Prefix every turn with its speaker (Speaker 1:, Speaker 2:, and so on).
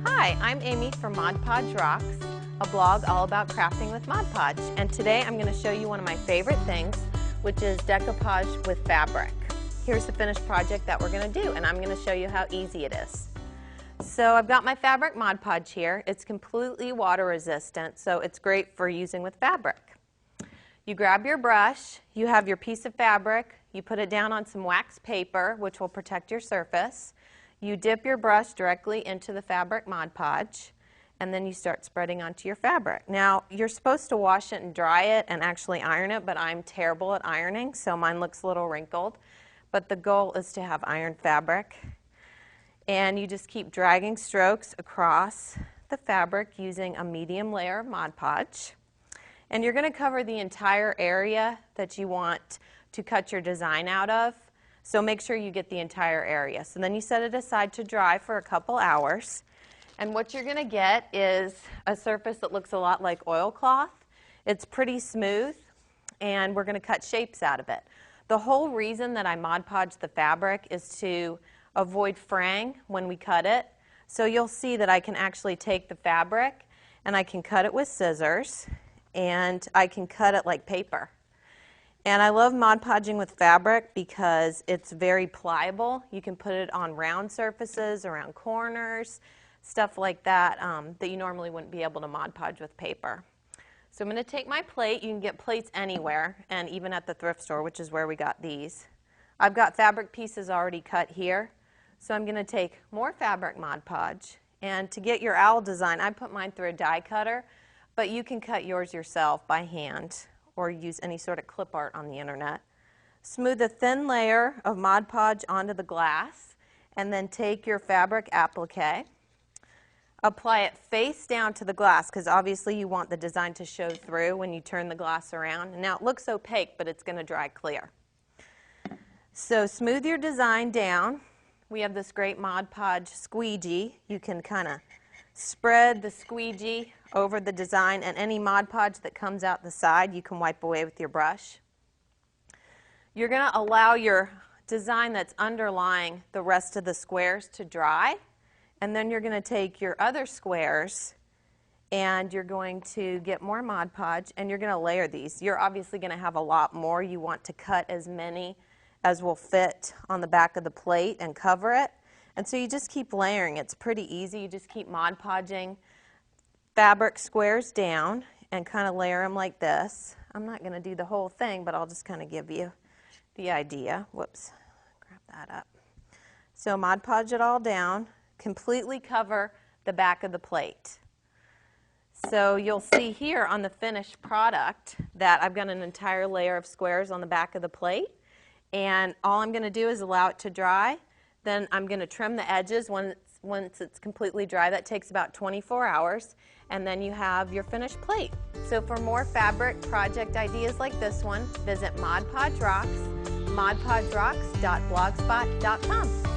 Speaker 1: Hi, I'm Amy from Mod Podge Rocks, a blog all about crafting with Mod Podge. And today I'm going to show you one of my favorite things, which is decoupage with fabric. Here's the finished project that we're going to do, and I'm going to show you how easy it is. So I've got my fabric Mod Podge here. It's completely water resistant, so it's great for using with fabric. You grab your brush, you have your piece of fabric, you put it down on some wax paper, which will protect your surface. You dip your brush directly into the fabric Mod Podge, and then you start spreading onto your fabric. Now, you're supposed to wash it and dry it and actually iron it, but I'm terrible at ironing, so mine looks a little wrinkled. But the goal is to have ironed fabric. And you just keep dragging strokes across the fabric using a medium layer of Mod Podge. And you're going to cover the entire area that you want to cut your design out of. So make sure you get the entire area. So then you set it aside to dry for a couple hours. And what you're going to get is a surface that looks a lot like oilcloth. It's pretty smooth, and we're going to cut shapes out of it. The whole reason that I Mod Podge the fabric is to avoid fraying when we cut it. So you'll see that I can actually take the fabric and I can cut it with scissors, and I can cut it like paper. And I love Mod Podging with fabric because it's very pliable. You can put it on round surfaces, around corners, stuff like that that you normally wouldn't be able to Mod Podge with paper. So I'm going to take my plate. You can get plates anywhere, and even at the thrift store, which is where we got these. I've got fabric pieces already cut here. So I'm going to take more fabric Mod Podge. And to get your owl design, I put mine through a die cutter, but you can cut yours yourself by hand or use any sort of clip art on the internet. Smooth a thin layer of Mod Podge onto the glass, and then take your fabric applique. Apply it face down to the glass, because obviously you want the design to show through when you turn the glass around. And now it looks opaque, but it's going to dry clear. So smooth your design down. We have this great Mod Podge squeegee. You can kind of spread the squeegee over the design, and any Mod Podge that comes out the side you can wipe away with your brush. You're going to allow your design that's underlying the rest of the squares to dry, and then you're going to take your other squares and you're going to get more Mod Podge, and you're going to layer these. You're obviously going to have a lot more. You want to cut as many as will fit on the back of the plate and cover it. And so you just keep layering. It's pretty easy. You just keep Mod Podging fabric squares down and kind of layer them like this. I'm not going to do the whole thing, but I'll just kind of give you the idea. Whoops, grab that up. So Mod Podge it all down, completely cover the back of the plate. So you'll see here on the finished product that I've got an entire layer of squares on the back of the plate, and all I'm going to do is allow it to dry. Then I'm going to trim the edges once it's completely dry. That takes about 24 hours. And then you have your finished plate. So for more fabric project ideas like this one, visit Mod Podge Rocks, modpodgerocks.blogspot.com.